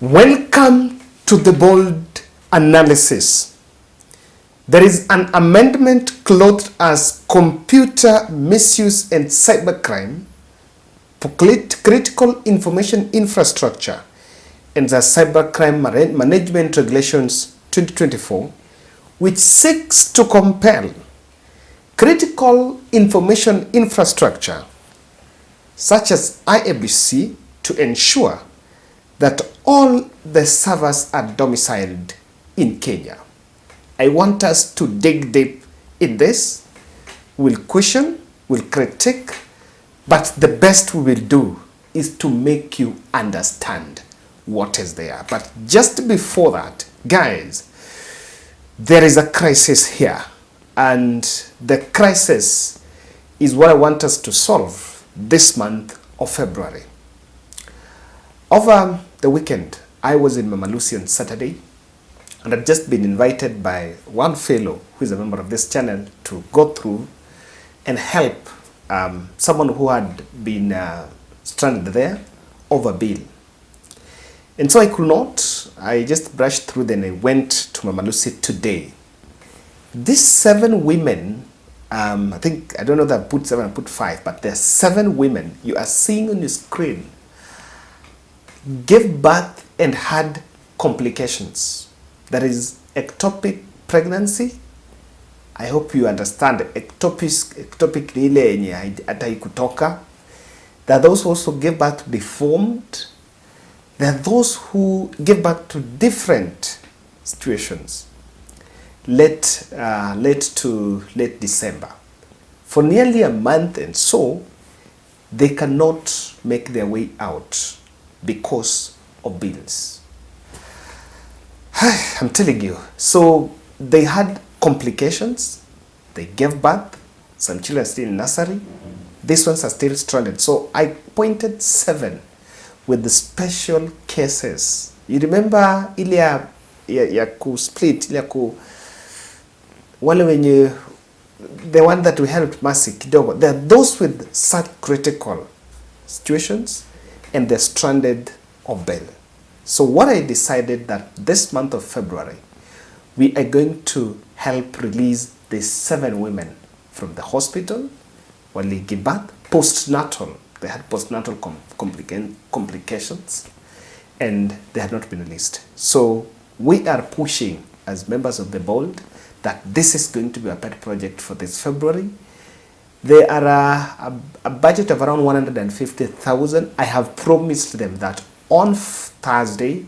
Welcome to the bold analysis. There is an amendment clothed as computer misuse and cybercrime for critical information infrastructure and the Cybercrime Management Regulations 2024, which seeks to compel critical information infrastructure such as IEBC to ensure that all the servers are domiciled in Kenya. I want us to dig deep in this. We'll question, we'll critique, but the best we will do is to make you understand what is there. But just before that, guys, there is a crisis here, and the crisis is what I want us to solve this month of February. Over the weekend, I was in Mama Lucy on Saturday, and I've just been invited by one fellow who is a member of this channel to go through and help someone who had been stranded there over bail. And so I could not. I just brushed through, then I went to Mama Lucy today. These 7 women, I don't know that I put 7, I put 5, but there are 7 women you are seeing on your screen gave birth and had complications. That is ectopic pregnancy. I hope you understand ectopic ni ile yenye hata ikutoka. There are those who also give birth deformed. There are those who give birth to different situations. Late December. For nearly a month and so, they cannot make their way out because of bills. I'm telling you. So they had complications. They gave birth. Some children are still in nursery. These ones are still stranded. So I pointed 7 with the special cases. You remember ile ya ku split, ile ku wale wenye the one that we helped Mercy kidogo. There are those with such critical situations and they're stranded of bail. So what I decided that this month of February, we are going to help release these 7 women from the hospital, wali give birth, postnatal. They had postnatal complications and they have not been released. So we are pushing as members of the board that this is going to be a pet project for this February. There are a budget of around 150,000. I have promised them that on Thursday,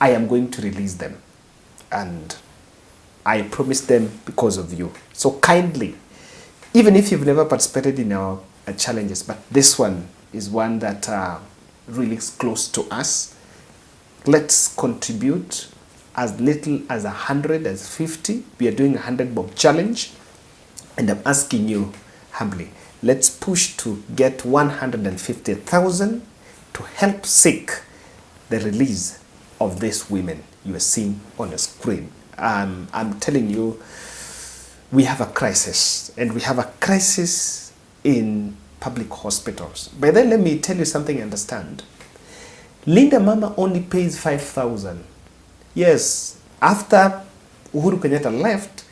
I am going to release them. And I promised them because of you. So kindly, even if you've never participated in our challenges, but this one is one that really is close to us. Let's contribute as little as 100, as 50. We are doing a 100 bob challenge. And I'm asking you, humbly, let's push to get 150,000 to help seek the release of these women you are seeing on the screen. I'm telling you, we have a crisis, and we have a crisis in public hospitals. But then let me tell you something I understand. Linda Mama only pays 5,000. Yes, after Uhuru Kenyatta left,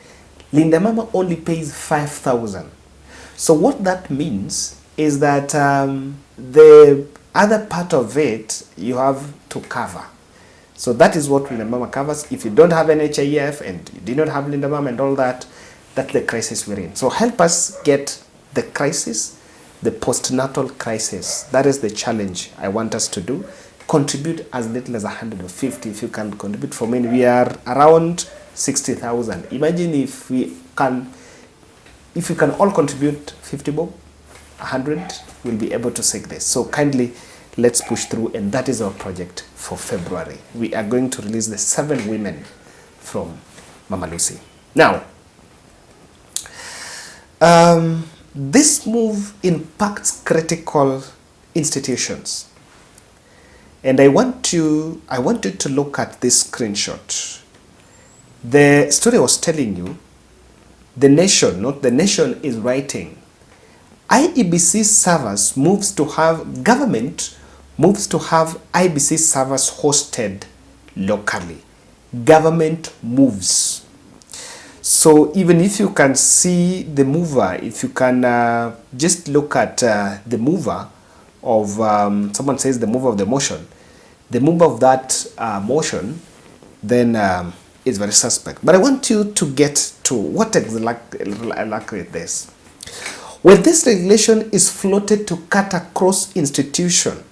Linda Mama only pays 5,000. So what that means is that the other part of it you have to cover. So that is what Linda Mama covers. If you don't have an HIF and you did not have Linda Mama and all that, that's the crisis we're in. So help us get the crisis, the postnatal crisis. That is the challenge I want us to do. Contribute as little as 150. If you can contribute for me, we are around 60,000. Imagine if we can all contribute 50 bob, 100, we'll be able to take this. So kindly, let's push through, and that is our project for February. We are going to release the 7 women from Mama Lucy. Now, this move impacts critical institutions. And I want you to look at this screenshot. The story I was telling you, the Nation, not the Nation, is writing, IEBC servers moves to have government moves to have IEBC servers hosted locally. Government moves. So even if you can see the mover, if you can just look at the mover of, someone says the mover of the motion, the mover of that motion, then it's very suspect. But I want you to get to what exactly this. When this regulation is floated to cut across institution,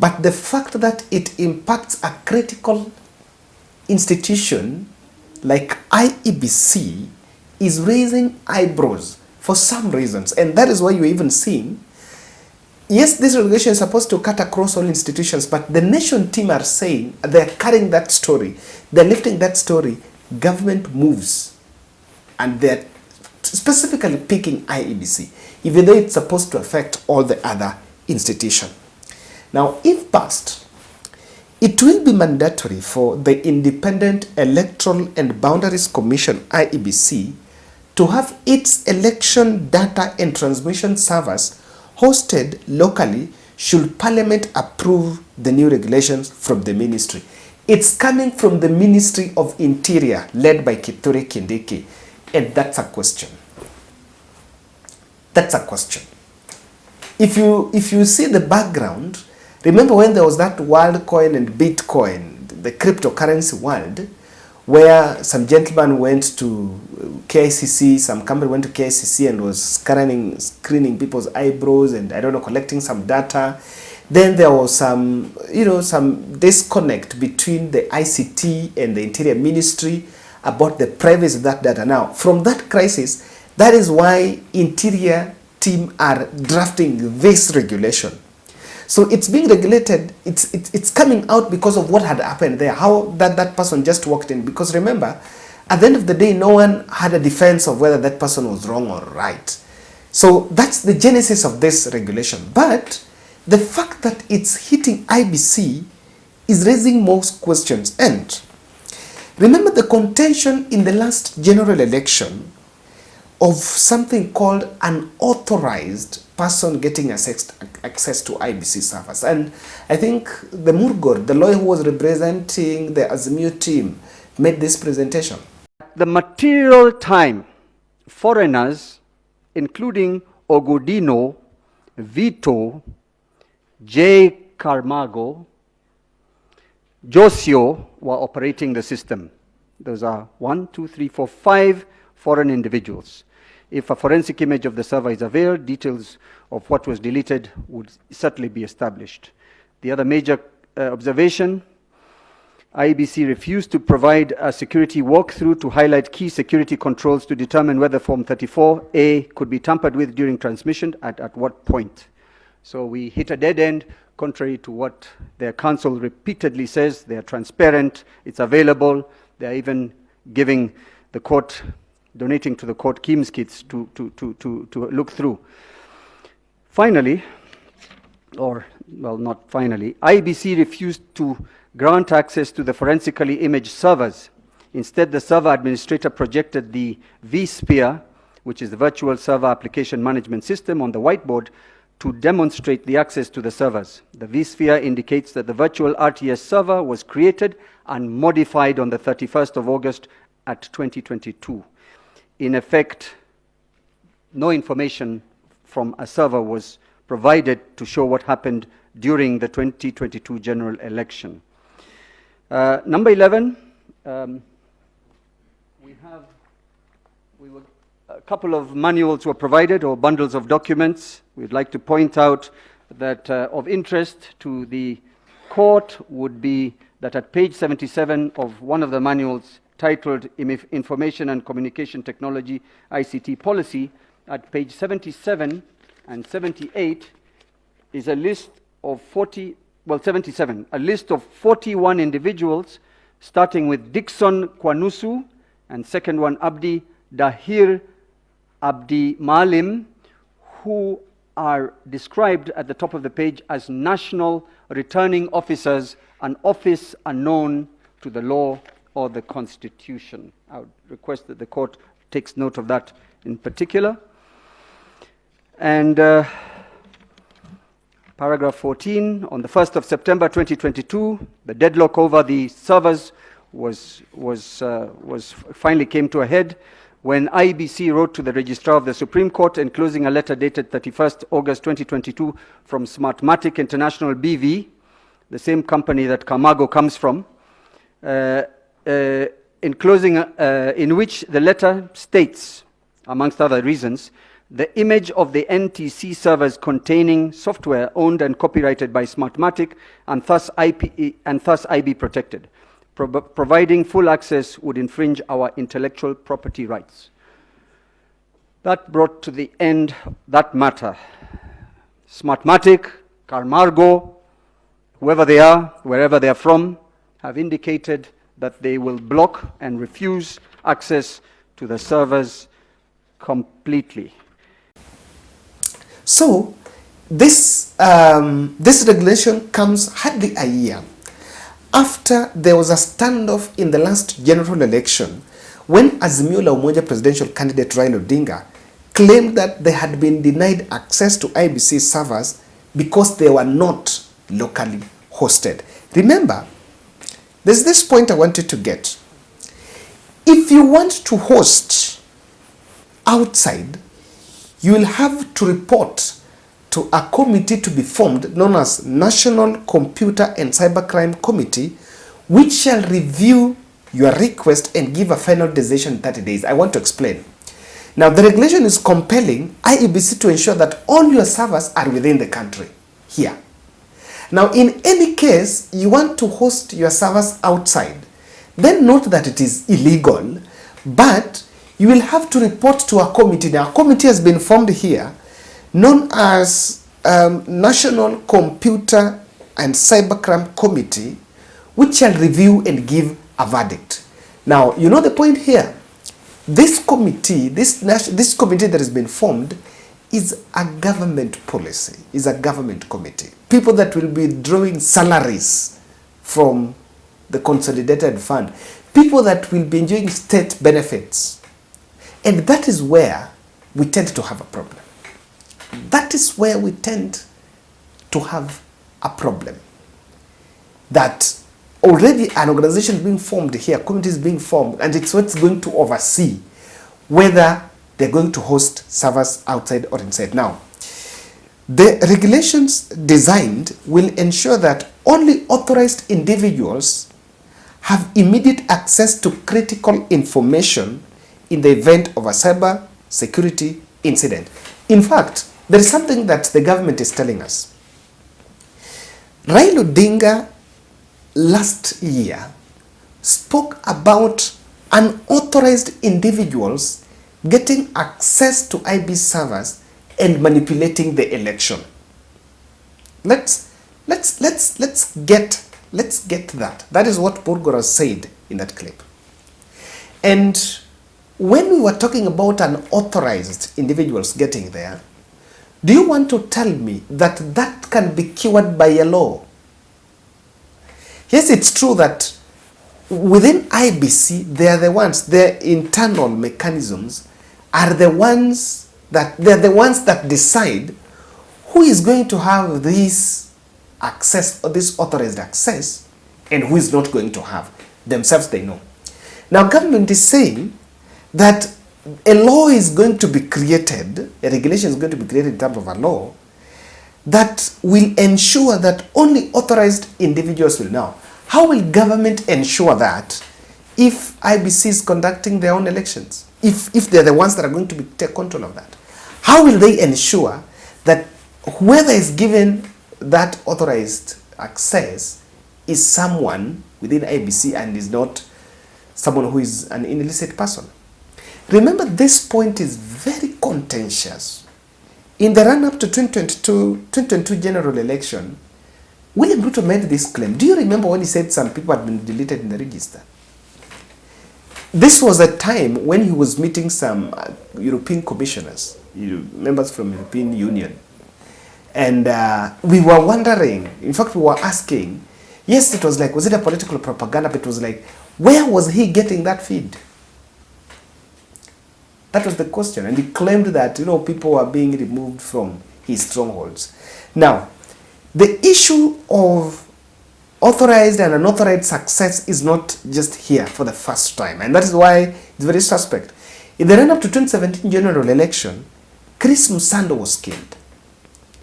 but the fact that it impacts a critical institution like IEBC is raising eyebrows for some reasons. And that is why you're even seeing, yes, this regulation is supposed to cut across all institutions, but the nation team are saying they're carrying that story, they're lifting that story, government moves, and they're specifically picking IEBC, even though it's supposed to affect all the other institutions. Now, if passed, it will be mandatory for the Independent Electoral and Boundaries Commission, IEBC, to have its election data and transmission servers hosted locally should Parliament approve the new regulations from the ministry. It's coming from the Ministry of Interior, led by Kithure Kindiki, and that's a question. That's a question. If you see the background, remember when there was that WorldCoin and Bitcoin, the cryptocurrency world, where some gentleman went to KICC, some company went to KICC and was screening people's eyebrows and, I don't know, collecting some data. Then there was some, some disconnect between the ICT and the Interior Ministry about the privacy of that data. Now, from that crisis, that is why Interior team are drafting this regulation. So it's being regulated, it's coming out because of what had happened there, how that person just walked in. Because remember, at the end of the day, no one had a defense of whether that person was wrong or right. So that's the genesis of this regulation. But the fact that it's hitting IEBC is raising most questions. And remember the contention in the last general election of something called an authorized person getting access to IEBC servers. And I think the Murgor, the lawyer who was representing the Azimio team, made this presentation. The material time, foreigners, including Ogodino, Vito, J. Carmago, Josio, were operating the system. Those are 5 foreign individuals. If a forensic image of the server is availed, details of what was deleted would certainly be established. The other major observation, IEBC refused to provide a security walkthrough to highlight key security controls to determine whether Form 34A could be tampered with during transmission at what point. So we hit a dead end, contrary to what their counsel repeatedly says. They are transparent, it's available, they're even giving the court, donating to the court Kim's kits to look through. Finally, or well, not finally, IEBC refused to grant access to the forensically imaged servers. Instead, the server administrator projected the vSphere, which is the Virtual Server Application Management System, on the whiteboard to demonstrate the access to the servers. The vSphere indicates that the virtual RTS server was created and modified on the 31st of August at 2022. In effect, no information from a server was provided to show what happened during the 2022 general election. Number 11, a couple of manuals were provided, or bundles of documents. We'd like to point out that of interest to the court would be that at page 77 of one of the manuals titled Information and Communication Technology ICT Policy, at page 77 and 78 is a list of 77, a list of 41 individuals, starting with Dixon Kwanusu, and second one Abdi Dahir Abdi Malim, who are described at the top of the page as national returning officers, an office unknown to the law or the Constitution. I would request that the court takes note of that in particular. And Paragraph 14, on the 1st of September 2022, the deadlock over the servers was finally came to a head when IEBC wrote to the Registrar of the Supreme Court enclosing a letter dated 31st August 2022 from Smartmatic International BV, the same company that Kamago comes from, enclosing in which the letter states, amongst other reasons, the image of the NTC servers containing software owned and copyrighted by Smartmatic and thus IP protected. Providing full access would infringe our intellectual property rights. That brought to the end that matter. Smartmatic, Carmargo, whoever they are, wherever they are from, have indicated that they will block and refuse access to the servers completely. So this regulation comes hardly a year after there was a standoff in the last general election when Azimio la Umoja presidential candidate Raila Odinga claimed that they had been denied access to IEBC servers because they were not locally hosted. Remember, there's this point I want you to get. If you want to host outside, you will have to report to a committee to be formed known as National Computer and Cybercrime Committee, which shall review your request and give a final decision in 30 days. I want to explain. Now, the regulation is compelling IEBC to ensure that all your servers are within the country here. Now, in any case, you want to host your servers outside, then note that it is illegal, but you will have to report to a committee. Now, a committee has been formed here known as National Computer and Cybercrime Committee, which shall review and give a verdict. Now, you know the point here. This committee, this committee that has been formed is a government policy, is a government committee. People that will be drawing salaries from the consolidated fund. People that will be enjoying state benefits. And that is where we tend to have a problem. That is where we tend to have a problem. That already an organization is being formed here, committee is being formed, and it's what's going to oversee whether they're going to host servers outside or inside. Now, the regulations designed will ensure that only authorized individuals have immediate access to critical information in the event of a cyber security incident. In fact, there is something that the government is telling us. Raila Odinga last year spoke about unauthorized individuals getting access to IB servers and manipulating the election. Let's get that. That is what Burgora said in that clip. And when we were talking about unauthorized individuals getting there, do you want to tell me that that can be cured by a law? Yes, it's true that within IEBC, they are the ones, their internal mechanisms are the ones that, they're the ones that decide who is going to have this access or this authorized access and who is not going to have. Themselves, they know. Now, government is saying that a law is going to be created, a regulation is going to be created in terms of a law that will ensure that only authorized individuals will know. How will government ensure that if IEBC is conducting their own elections? If they're the ones that are going to take control of that? How will they ensure that whoever is given that authorized access is someone within IEBC and is not someone who is an illicit person? Remember, this point is very contentious. In the run-up to 2022 general election, William Ruto made this claim. Do you remember when he said some people had been deleted in the register? This was a time when he was meeting some European commissioners, members from European Union. And we were wondering, in fact, we were asking, yes, it was like, was it a political propaganda? But it was like, where was he getting that feed? That was the question. And he claimed that, people were being removed from his strongholds. Now, the issue of authorized and unauthorized success is not just here for the first time, and that is why it's very suspect. In the run-up to 2017 general election, Chris Musando was killed.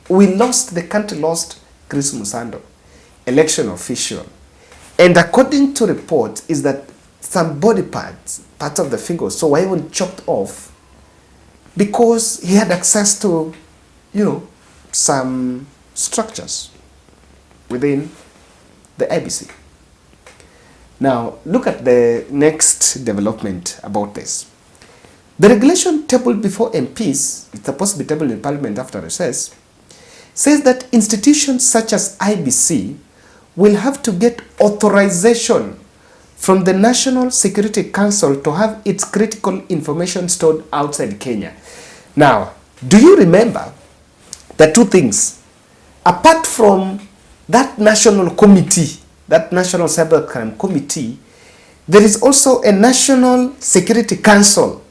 The country lost Chris Musando, election official. And according to reports, is that some body parts of the fingers, so were even chopped off because he had access to, some structures within the IEBC. Now, look at the next development about this. The regulation tabled before MPs, it's supposed to be tabled in Parliament after recess, says that institutions such as IEBC will have to get authorization from the National Security Council to have its critical information stored outside Kenya. Now, do you remember the two things? Apart from that national committee, that National Cybercrime Committee, there is also a National Security Council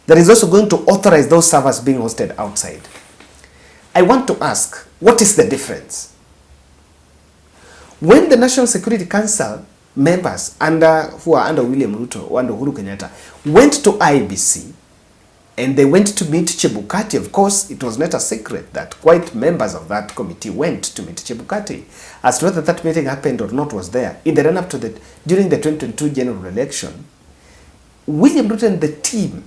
that is also going to authorize those servers being hosted outside. I want to ask, what is the difference? When the National Security Council members who are under William Ruto or under Uhuru Kenyatta went to IEBC and they went to meet Chebukati, of course, it was not a secret that quite members of that committee went to meet Chebukati. As to whether that meeting happened or not was there. In the run-up to during the 2022 general election, William Ruto and the team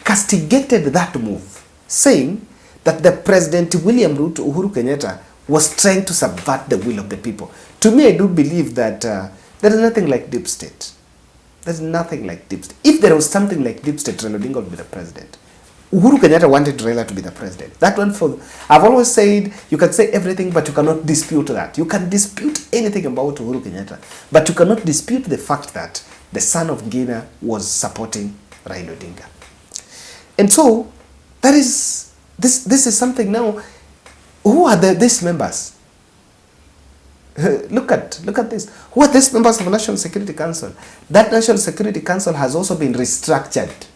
castigated that move, saying that the President William Ruto, Uhuru Kenyatta, was trying to subvert the will of the people. To me, I do believe that there is nothing like deep state. There's nothing like deep state. If there was something like deep state, Raila Odinga would be the president. Uhuru Kenyatta wanted Raila to be the president. That one I've always said, you can say everything, but you cannot dispute that. You can dispute anything about Uhuru Kenyatta, but you cannot dispute the fact that the son of Guinea was supporting Raila Odinga. And so, that is, this is something now. Who are these members? Look at this. Who are these members of the National Security Council? That National Security Council has also been restructured.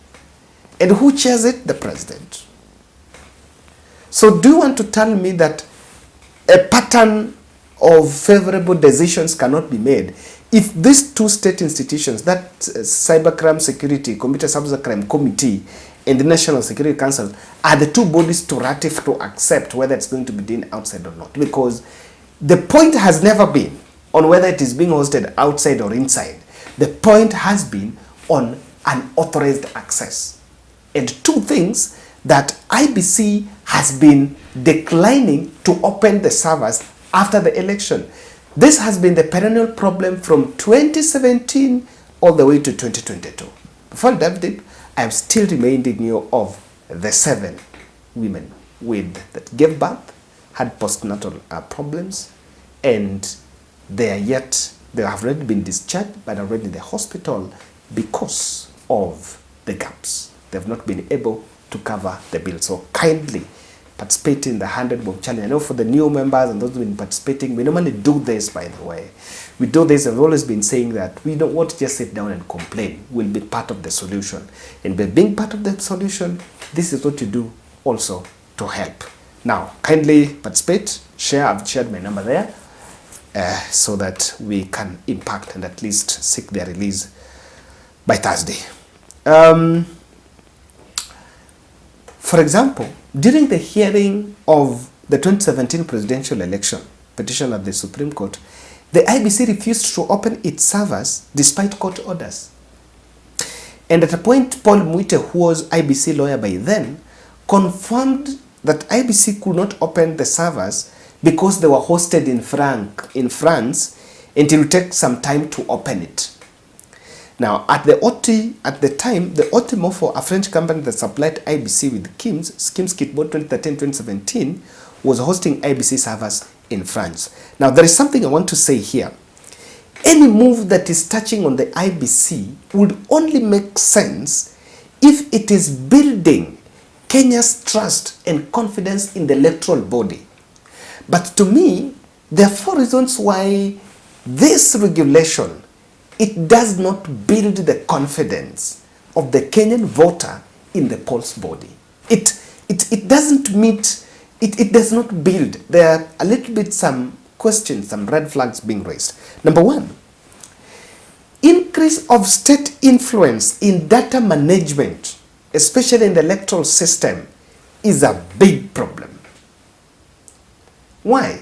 And who chairs it? The president. So do you want to tell me that a pattern of favorable decisions cannot be made if these two state institutions, that Cybercrime Security, Computer Cybercrime Committee, and the National Security Council, are the two bodies to ratify, to accept whether it's going to be done outside or not? Because the point has never been on whether it is being hosted outside or inside. The point has been on unauthorized access. And two things, that IEBC has been declining to open the servers after the election. This has been the perennial problem from 2017 all the way to 2022. Before David, I am still reminding you of the 7 women that gave birth, had postnatal problems, and they have already been discharged, but already in the hospital because of the gaps. They have not been able to cover the bill. So kindly participate in the 100 Bob Challenge. I know for the new members and those who have been participating, we normally do this, by the way. We do this, I've always been saying that we don't want to just sit down and complain. We'll be part of the solution. And by being part of the solution, this is what you do also to help. Now, kindly participate, share. I've shared my number there so that we can impact and at least seek their release by Thursday. For example, during the hearing of the 2017 presidential election petition at the Supreme Court, the IEBC refused to open its servers despite court orders. And at a point, Paul Muite, who was IEBC lawyer by then, confirmed that IEBC could not open the servers because they were hosted in France, and it will take some time to open it. Now, at the time, the OT Mofo, a French company that supplied IEBC with Schemes Kitboard 2013-2017, was hosting IEBC servers in France. Now, there is something I want to say here. Any move that is touching on the IEBC would only make sense if it is building Kenya's trust and confidence in the electoral body. But to me, there are 4 reasons why this regulation, it does not build the confidence of the Kenyan voter in the polls body. It doesn't meet it does not build. There are a little bit some questions, some red flags being raised. Number one, increase of state influence in data management, especially in the electoral system, is a big problem. Why?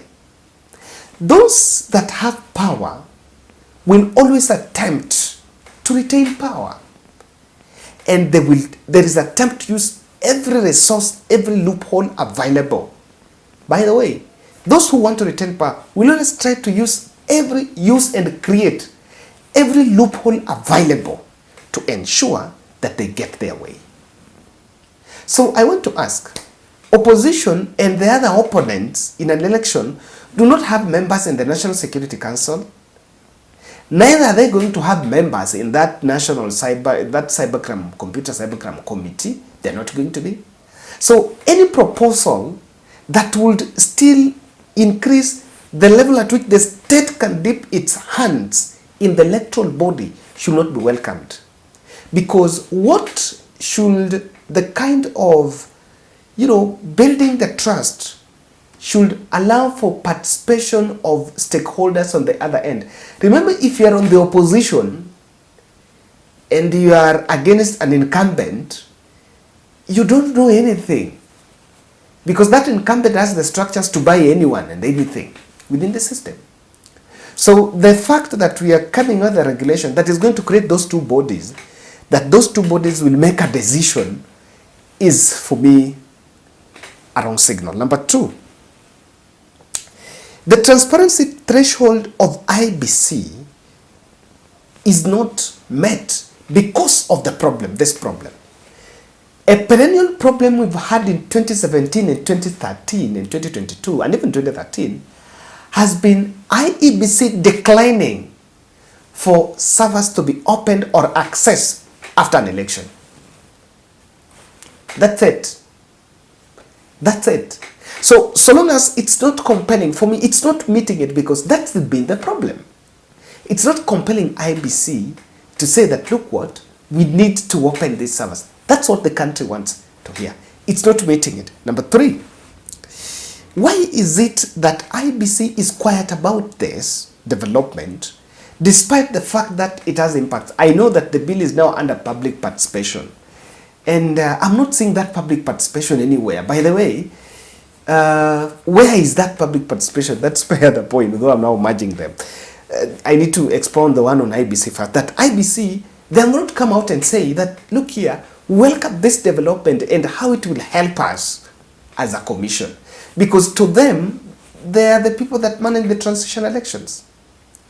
Those that have power will always attempt to retain power. And there is attempt to use every resource, every loophole available. By the way, those who want to retain power will always try to use and create every loophole available to ensure that they get their way. So I want to ask, opposition and the other opponents in an election do not have members in the National Security Council. Neither are they going to have members in that computer cybercrime committee. They're not going to be. So any proposal that would still increase the level at which the state can dip its hands in the electoral body should not be welcomed. Because what should the kind of, building the trust should allow for participation of stakeholders on the other end. Remember, if you are on the opposition and you are against an incumbent, you don't know anything. Because that incumbent has the structures to buy anyone and anything within the system. So the fact that we are coming with a regulation that is going to create those two bodies, that those two bodies will make a decision, is for me a wrong signal. Number two, the transparency threshold of IEBC is not met because of this problem. A perennial problem we've had in 2017 and 2013 and 2022 and even 2013 has been IEBC declining for servers to be opened or accessed after an election. That's it. That's it. So long as it's not compelling, for me, it's not meeting it, because that's been the problem. It's not compelling IEBC to say that, look what, we need to open these servers. That's what the country wants to hear. It's not meeting it. Number three, why is it that IEBC is quiet about this development, despite the fact that it has impact? I know that the bill is now under public participation, and I'm not seeing that public participation anywhere. By the way, where is that public participation? That's the point, though I'm now merging them. I need to expound the one on IEBC first. That IEBC, they will not come out and say that, look here, welcome this development and how it will help us as a commission. Because to them, they are the people that manage the transition elections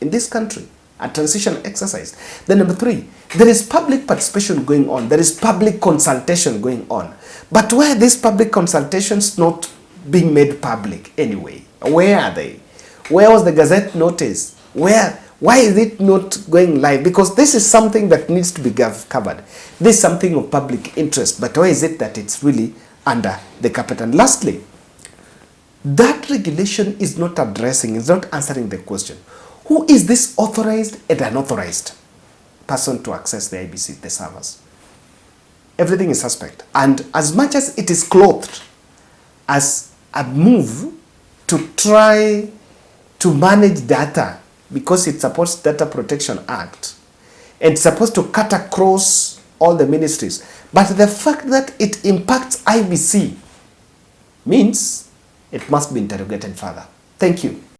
in this country, a transition exercise. Then number three, there is public participation going on. There is public consultation going on. But why are these public consultations not being made public anyway? Where are they? Where was the Gazette notice? Why is it not going live? Because this is something that needs to be covered. This is something of public interest, but why is it that it's really under the carpet? And lastly, that regulation is not addressing, is not answering the question. Who is this authorized and unauthorized person to access the IEBC, the servers? Everything is suspect. And as much as it is clothed as a move to try to manage data, because it supports Data Protection Act, and it's supposed to cut across all the ministries. But the fact that it impacts IEBC means it must be interrogated further. Thank you.